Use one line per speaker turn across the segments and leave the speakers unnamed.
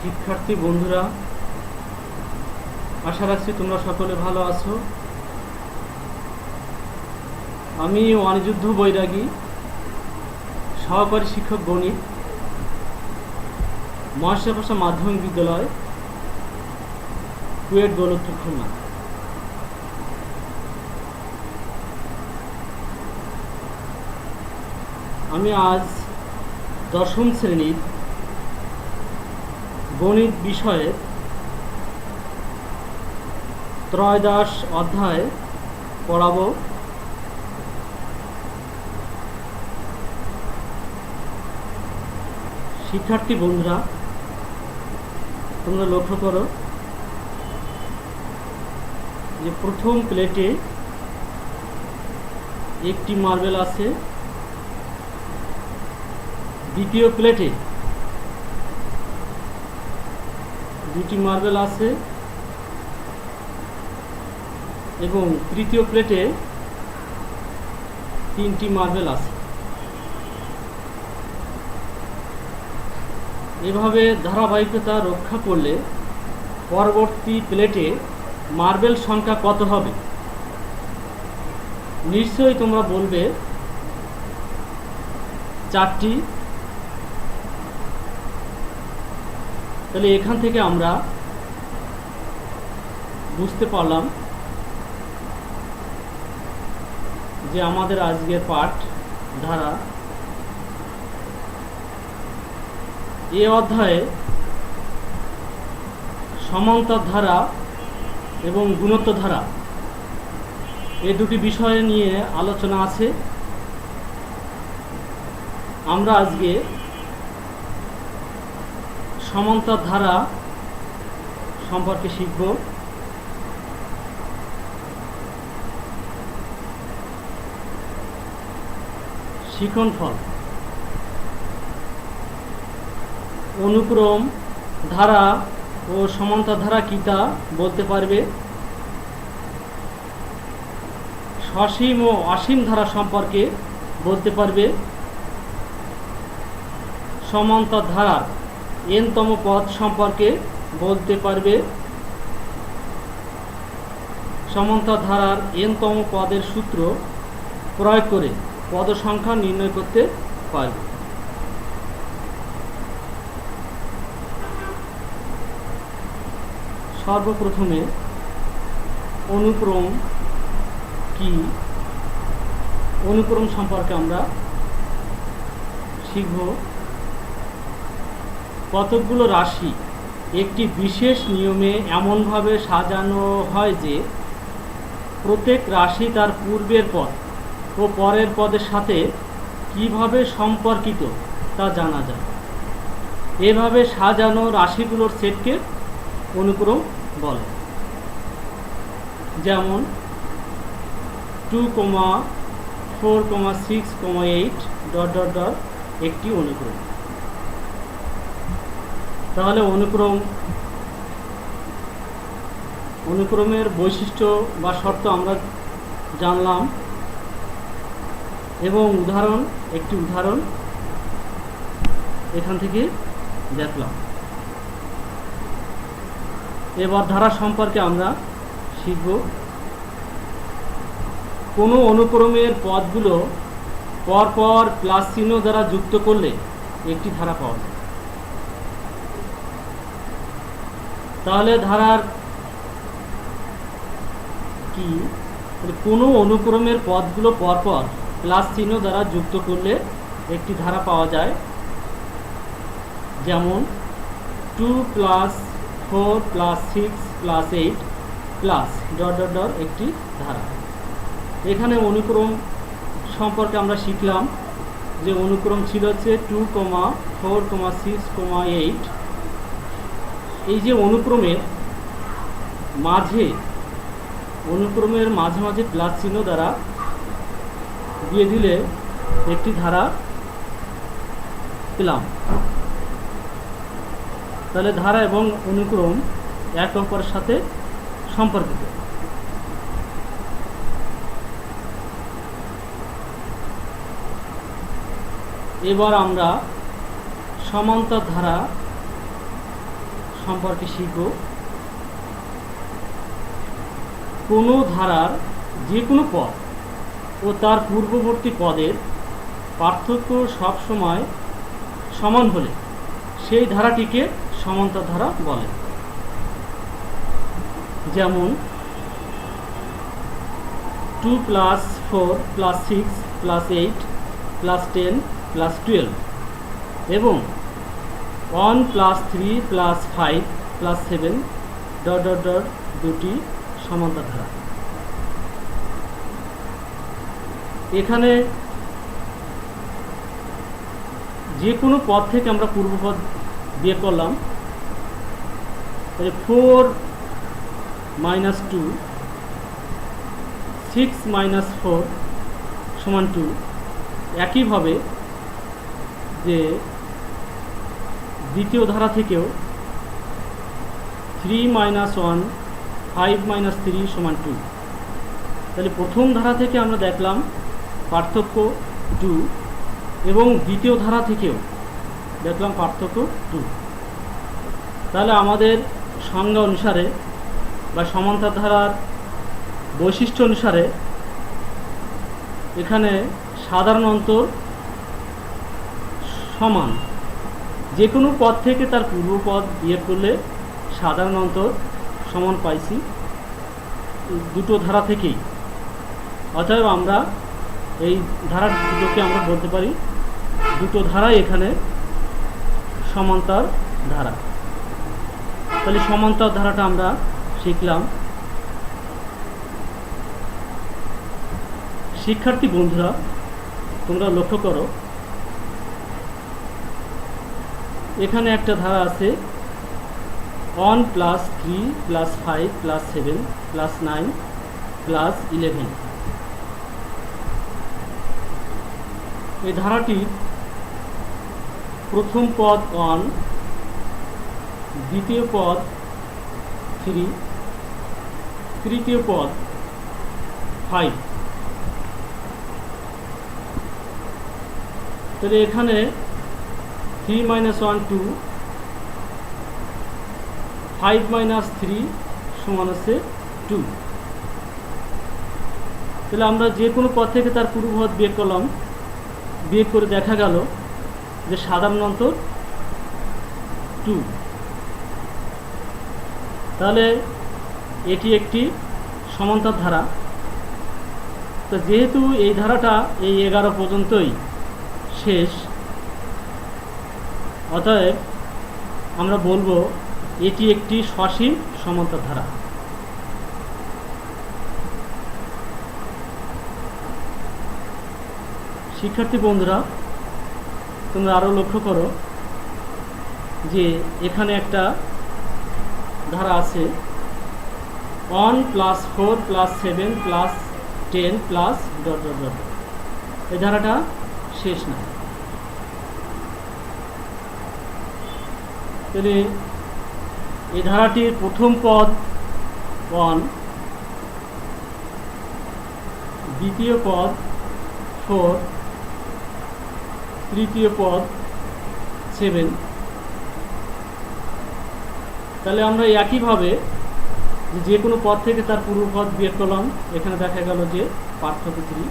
শিক্ষার্থী বন্ধুরা, আশা রাখছি তোমরা সকলে ভালো আছো। আমি অনিরুদ্ধ বৈরাগী, সহকারী শিক্ষক গণিত, মহেশখালী ভাষা মাধ্যমিক বিদ্যালয়, কুয়েট দৌলতপুর, খুলনা। আমি আজ দশম শ্রেণীর গণিত বিষয়ের ত্রয়োদশ অধ্যায় পড়াবো। শিক্ষার্থী বন্ধুরা, তোমরা লক্ষ্য করো যে প্রথম প্লেটে একটি মার্বেল আছে, দ্বিতীয় প্লেটে দুটি মার্বেল আছে এবং তৃতীয় প্লেটে তিনটি মার্বেল আছে। এভাবে ধারাবাহিকতা রক্ষা করলে পরবর্তী প্লেটে মার্বেল সংখ্যা কত হবে? নিশ্চয়ই তোমরা বলবে 4টি। তাহলে এখান থেকে আমরা বুঝতে পারলাম যে আমাদের আজকের পাঠ ধারা এ অধ্যায়ে সমান্তর ধারা এবং গুণোত্তর ধারা এই দুটি বিষয় নিয়ে আলোচনা আছে। আমরা আজকে সমান্তর ধারা সম্পর্কে শিখব। শিক্ষণফল: অনুক্রম ধারা ও সমান্তর ধারা কি তা বলতে পারবে। সসীম ও অসীম ধারা সম্পর্কে বলতে পারবে। সমান্তর ধারার n-তম পদ সম্পর্কে বলতে পারবে। সমান্তর ধারার n-তম পদের সূত্র প্রয়োগ করে পদ সংখ্যা নির্ণয় করতে পারবে। সর্বপ্রথমে অনুক্রম কি, অনুক্রম সম্পর্কে আমরা শিখব। কতকগুলো রাশি একটি বিশেষ নিয়মে এমনভাবে সাজানো হয় যে প্রত্যেক রাশি তার পূর্বের পদ ও পরের পদের সাথে কিভাবে সম্পর্কিত তা জানা যায়। এভাবে সাজানো রাশিগুলোর সেটকে অনুক্রম বলে। যেমন 2, 4, 6, 8 ... একটি অনুক্রম। তাহলে অনুক্রমের বৈশিষ্ট্য বা শর্ত আমরা জানলাম এবং একটি উদাহরণ এখান থেকে দেখলাম। এবার ধারা সম্পর্কে আমরা শিখব। কোনো অনুক্রমের পদগুলো পরপর প্লাস চিহ্ন দ্বারা যুক্ত করলে একটি ধারা পাওয়া যায়। তাহলে ধারার কি, কোনো অনুক্রমের পদগুলো পরপর প্লাস চিহ্ন দ্বারা যুক্ত করলে একটি ধারা পাওয়া যায়। যেমন 2 + 4 + 6 + 8 ... একটি ধারা। এখানে অনুক্রম সম্পর্কে আমরা শিখলাম যে অনুক্রম ছিল হচ্ছে 2, 4, 6, 8। এই যে অনুক্রমের মাঝে মাঝে প্লাস চিহ্ন দ্বারা দিয়ে দিলে একটি ধারা পেলাম। তাহলে ধারা এবং অনুক্রম একে অপরের সাথে সম্পর্কিত। এবার আমরা সমান্তর ধারা সম্পর্কে শিখব। কোনো ধারার যে কোনো পদ ও তার পূর্ববর্তী পদের পার্থক্য সবসময় সমান হলে সেই ধারাটিকে সমান্তর ধারা বলে। যেমন 2 + 4 + 6 + 8 + 10 + 12 এবং 1 + 3 + 5 + 7 ... দুটি সমান্তর ধারা। এখানে যে কোনো পদ থেকে আমরা পূর্বপদ বিয়োগ করলাম, 4 - 2, 6 - 4 = 2। একইভাবে যে দ্বিতীয় ধারা থেকেও 3 - 1, 5 - 3 = 2। তাহলে প্রথম ধারা থেকে আমরা দেখলাম পার্থক্য 2 এবং দ্বিতীয় ধারা থেকেও দেখলাম পার্থক্য 2। তাহলে আমাদের সংজ্ঞা অনুসারে বা সমান্তর ধারার বৈশিষ্ট্য অনুসারে এখানে সাধারণ অন্তর সমান। যে কোনো পদ থেকে তার পূর্বপদ বিয়োগ করলে সাধারণ অন্তর সমান পাইছি দুটো ধারা থেকেই। অতএব আমরা এই ধারা দুটোকে আমরা বলতে পারি দুটো ধারাই এখানে সমান্তর ধারা। তাহলে সমান্তর ধারাটা আমরা শিখলাম। শিক্ষার্থী বন্ধুরা, তোমরা লক্ষ্য করো, এখানে একটা ধারা আছে 1 + 3 + 5 + 7 + 9 + 11। এই ধারাটির প্রথম পদ 1, দ্বিতীয় পদ 3, তৃতীয় পদ 5। তাহলে এখানে 3 - 1 2, 5 - 3 = 2। তাহলে আমরা যে কোনো পদ থেকে তার পূর্বপদ বিয়োগ করলাম, বিয়োগ করে দেখা গেল যে সাধারণ অন্তর 2। তাহলে এটি একটি সমান্তর ধারা। তো যেহেতু এই ধারাটা এই 11 পর্যন্তই শেষ, অতএব আমরা বলবো এটি একটি সসীম সমান্তর ধারা। শিক্ষার্থী বন্ধুরা, তোমরা আরও লক্ষ্য করো যে এখানে একটা ধারা আছে 1 + 4 + 7 + 10 + ... এই ধারাটা শেষ না। তাহলে এই ধারাটির প্রথম পদ 1, দ্বিতীয় পদ 4, তৃতীয় পদ 7। তাহলে আমরা একইভাবে যে কোনো পদ থেকে তার পূর্বপদ বিয়োগ করলাম, এখানে দেখা গেল যে পার্থক্য 3।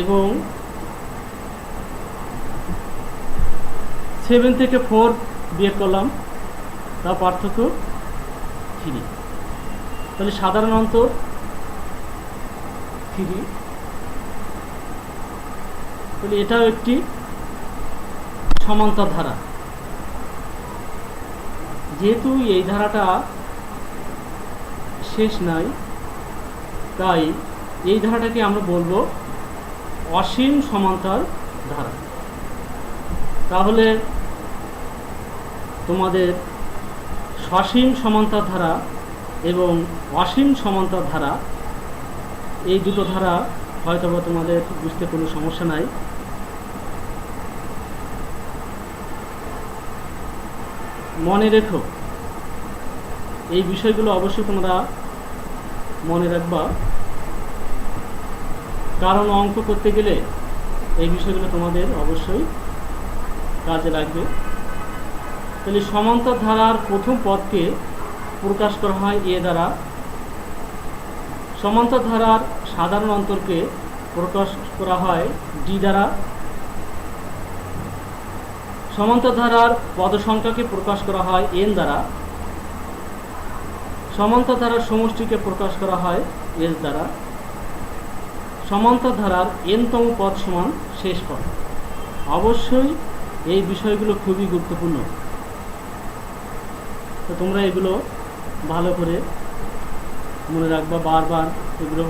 এবং 7 থেকে 4 বিয়োগ করলাম, তা পার্থক্য 3। তাহলে সাধারণ অন্তর 3। তাহলে এটাও একটি সমান্তর ধারা। যেহেতু এই ধারাটা শেষ নাই, তাই এই ধারাটাকে আমরা বলবো অসীম সমান্তর ধারা। তাহলে তোমাদের সসীম সমান্তর ধারা এবং অসীম সমান্তর ধারা, এই দুটো ধারা হয়তোবা তোমাদের বুঝতে কোনো সমস্যা নাই। মনে রেখো, এই বিষয়গুলো অবশ্যই তোমরা মনে রাখবা, কারণ অঙ্ক করতে গেলে এই বিষয়গুলো তোমাদের অবশ্যই কাজে লাগবে। তাহলে সমান্তর ধারার প্রথম পদকে প্রকাশ করা হয় এ দ্বারা, সমান্তর ধারার সাধারণ অন্তরকে প্রকাশ করা হয় ডি দ্বারা, সমান্তর ধারার পদ সংখ্যাকে প্রকাশ করা হয় এন দ্বারা, সমান্তর ধারার সমষ্টিকে প্রকাশ করা হয় এস দ্বারা, সমান্তর ধারার এনতম পদ সমান শেষ পদ। অবশ্যই এই বিষয়গুলো খুবই গুরুত্বপূর্ণ, তো তোমরা এগুলো ভালো করে মনে রাখবা, বারবার এগুলো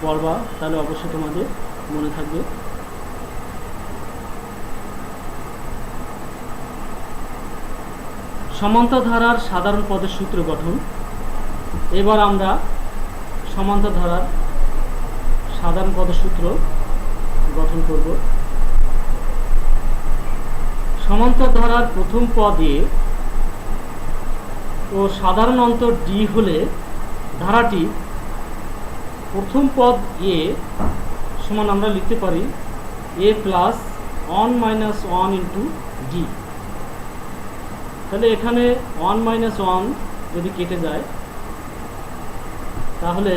পড়বা, তাহলে অবশ্যই তোমাদের মনে থাকবে। সমান্তর ধারার সাধারণ পদের সূত্র গঠন। এবার আমরা সমান্তর ধারার সাধারণ পদের সূত্র গঠন করব। সমান্তর ধারার প্রথম পদ এ ও সাধারণ অন্তর ডি হলে ধারাটি প্রথম পদ এ সমান আমরা লিখতে পারি এ প্লাস 1 মাইনাস 1 ইন্টু ডি। তাহলে এখানে 1 মাইনাস 1 যদি কেটে যায় তাহলে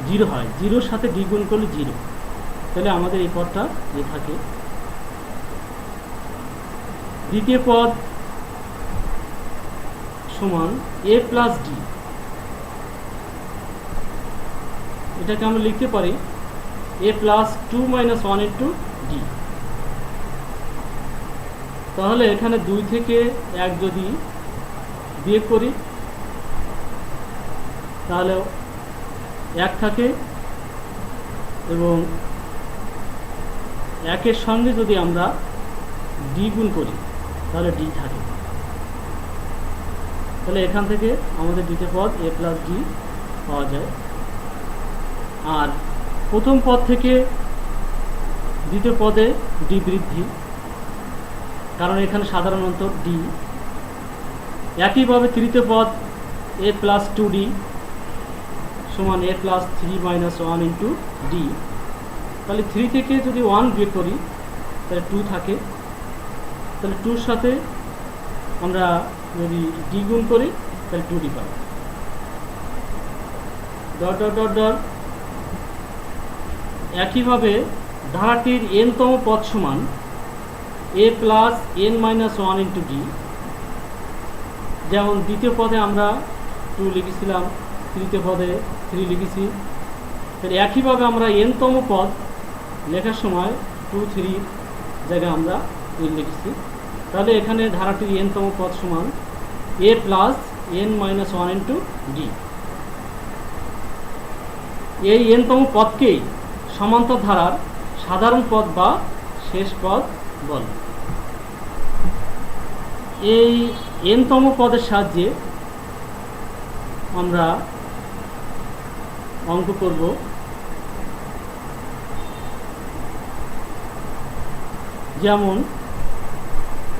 0 হয়, 0-র সাথে ডি গুণ করলে 0, তাহলে আমাদের এই পদটা এ থাকে। দ্বিতীয় পদ সমান এ প্লাস ডি, এটাকে আমরা লিখতে পারি এ প্লাস 2 মাইনাস 1 ইন্টু ডি। তাহলে এখানে 2 থেকে 1 যদি বিয়োগ করি তাহলে 1 থাকে, এবং 1-এর সঙ্গে যদি আমরা ডি গুণ করি তাহলে ডি থাকে। তাহলে এখান থেকে আমাদের দ্বিতীয় পদ এ প্লাস ডি পাওয়া যায়। আর প্রথম পদ থেকে দ্বিতীয় পদে ডি বৃদ্ধি, কারণ এখানে সাধারণ অন্তর ডি। একইভাবে তৃতীয় পদ এ প্লাস 2d সমান A plus 3 minus 1 into D. তাহলে 3 থেকে যদি 1 বিয়োগ করি তাহলে 2 থাকে, তাহলে 2-র সাথে আমরা যদি ডি গুণ করি তাহলে 2d পাই। Dot dot dot dot. একইভাবে ধারাটির এনতম পদ সমান A plus N minus 1 into D. যেমন দ্বিতীয় পদে আমরা 2 লিখেছিলাম, তৃতীয় পদে 3 লিখেছি, তাহলে একইভাবে আমরা এনতম পদ লেখার সময় 2, 3 জায়গায় আমরা এন লিখেছি। তাহলে এখানে ধারাটির এনতম পদ সমান A plus N minus 1 into D. এই এনতম পদকেই সমান্তর ধারার সাধারণ পদ বা শেষ পদ বলে। এই এনতম পদের সাহায্যে আমরা অঙ্ক করব। যেমন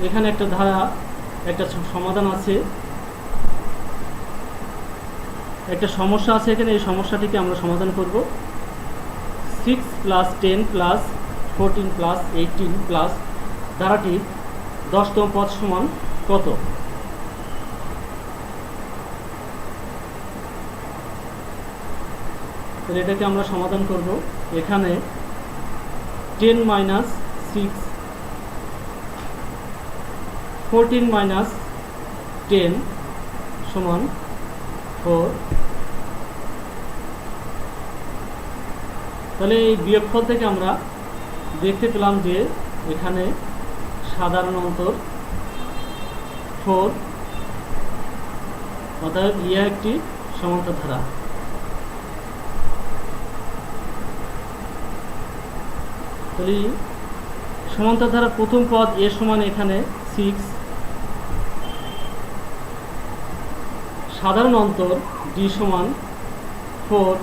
এখানে একটা ধারা, একটা সমাধান আছে, একটা সমস্যা আছে এখানে। এই সমস্যাটিকে আমরা সমাধান করব। 6 প্লাস 10 প্লাস 14 প্লাস 18 প্লাস ধারাটির 10তম পদ সমান কত? তাহলে এটাকে আমরা সমাধান করব। এখানে 10 মাইনাস 6, 14 মাইনাস 10 সমান 4। তাহলে এই বিয়োগফল থেকে আমরা দেখতে পেলাম যে এখানে সাধারণ অন্তর 4, অর্থাৎ ইহা একটি সমান্তর ধারা। তাহলে সমান্তর ধারার প্রথম পদ এ সমান এখানে 6, সাধারণ অন্তর ডি সমান 4।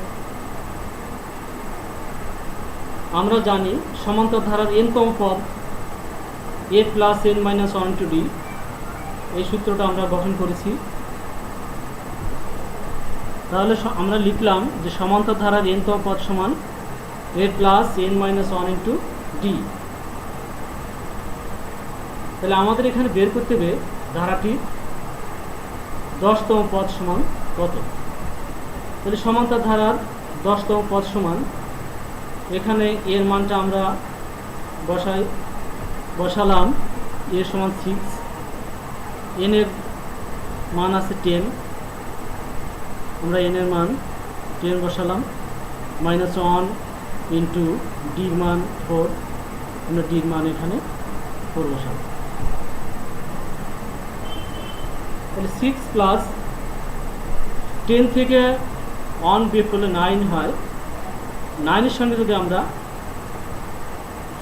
আমরা জানি সমান্তর ধারার এনতম পদ A plus N minus 1 to D, এই সূত্রটা আমরা গঠন করেছি। তাহলে আমরা লিখলাম যে সমান্তর ধারার এনতম পদ সমান A plus N minus 1 into D. তাহলে আমাদের এখানে বের করতে হবে ধারাটি 10তম পদ সমান কত। তাহলে সমান্তর ধারার 10তম পদ সমান, এখানে এর মানটা আমরা বসালাম এ সমান 6, এন এর মান আছে 10, আমরা এন এর মান 10 বসালাম, -1 ইন্টু ডির মান 4, আমরা ডির মান এখানে 4 বসালাম। তাহলে 6 প্লাস 10 থেকে 1 বিয়োগ করলে 9 হয়, 9 এর সঙ্গে যদি আমরা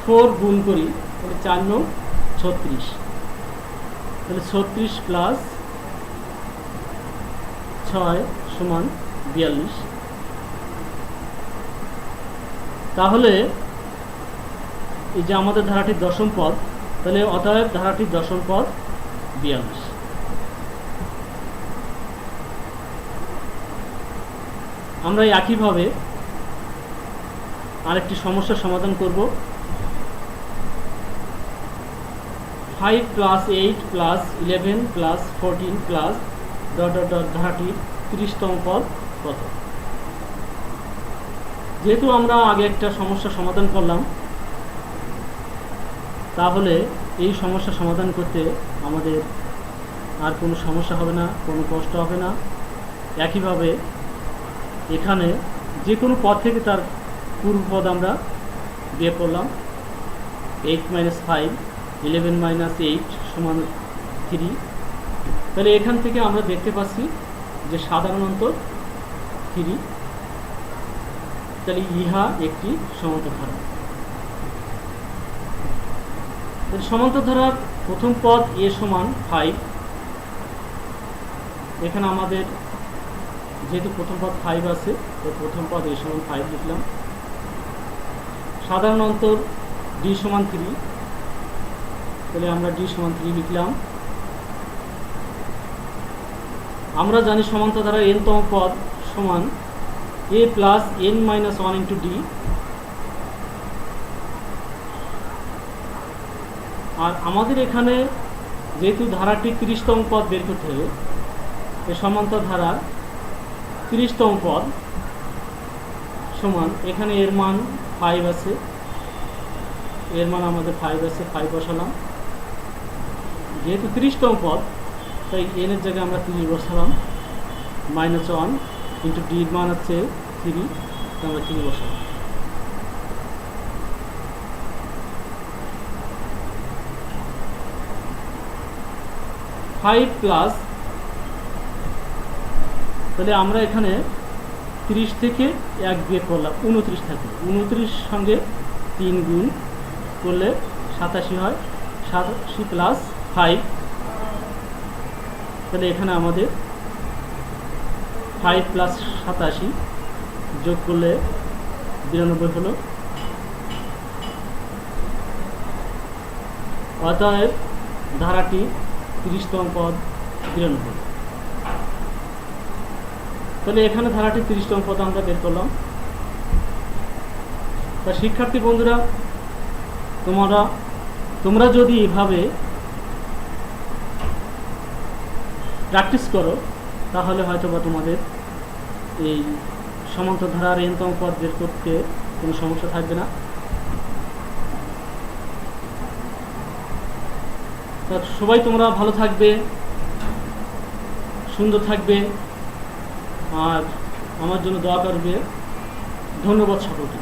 4 গুণ করি তাহলে 4 9 36, তাহলে 36 প্লাস 6 সমান 42। তাহলে এই যে আমাদের ধারাটির দশম পদ, তাহলে অতএব ধারাটির দশম পদ 42। আমরা একইভাবে আরেকটি সমস্যার সমাধান করব। 5 plus 8 plus 11 plus 14 plus dot dot dot ধারাটির 30তম পদ কত। যেহেতু আমরা আগে একটা সমস্যা সমাধান করলাম, তাহলে এই সমস্যা সমাধান করতে আমাদের আর কোনো সমস্যা হবে না, কোনো কষ্ট হবে না। একইভাবে এখানে যে কোনো পদ থেকে তার পূর্ব পদ আমরা বিয়োগ করলাম। 8 - 5, 11 - 8 সমান 3। তাহলে এখান থেকে আমরা দেখতে পাচ্ছি যে সাধারণ অন্তর 3, তাহলে ইহা একটি সমান্তর ধারা। সমান্তর ধারার প্রথম পদ এ সমান 5, এখানে আমাদের যেহেতু প্রথম পদ 5 আছে, তো প্রথম পদ এ সমান 5 লিখলাম। সাধারণ অন্তর ডি সমান 3, তাহলে আমরা ডি সমান 3 লিখলাম। আমরা জানি সমান্তর ধারার n তম পদ সমান a plus n - 1 into D. আর আমাদের এখানে যেহেতু ধারাটি 30তম পদ বের করতে হবে, এই সমান্তর ধারা 30তম পদ সমান, এখানে এর মান 5 আছে, এর মান আমাদের 5 আছে, 5 বসালাম। যেহেতু 30তম পদ, তাই এন এর জায়গায় আমরা 30 বসালাম। -1 ইন্টু ডির মান হচ্ছে 3, আমরা 3 বসালাম। ফাইভ প্লাস, তাহলে আমরা এখানে 30 থেকে 1 বিয়োগ করলাম, 29 থাকে। 29 সঙ্গে 3 গুণ করলে 87 হয়। 87 প্লাস 5, তাহলে এখানে আমাদের 5 প্লাস 87 যোগ করলে 92 হলো। অতএব ধারাটি 30তম পদ 92। তাহলে এখানে ধারাটি 30তম পদ আমরা বের করলাম। তা শিক্ষার্থী বন্ধুরা, তোমরা যদি এভাবে প্র্যাকটিস করো, তাহলে হয়তো বা তোমাদের এই সমান্তর ধারার n তম পদ বের করতে কোনো সমস্যা থাকবে না। তা সবাই তোমরা ভালো থাকবে, সুন্দর থাকবে, আর আমার জন্য দোয়া করবে। ধন্যবাদ সকলকে।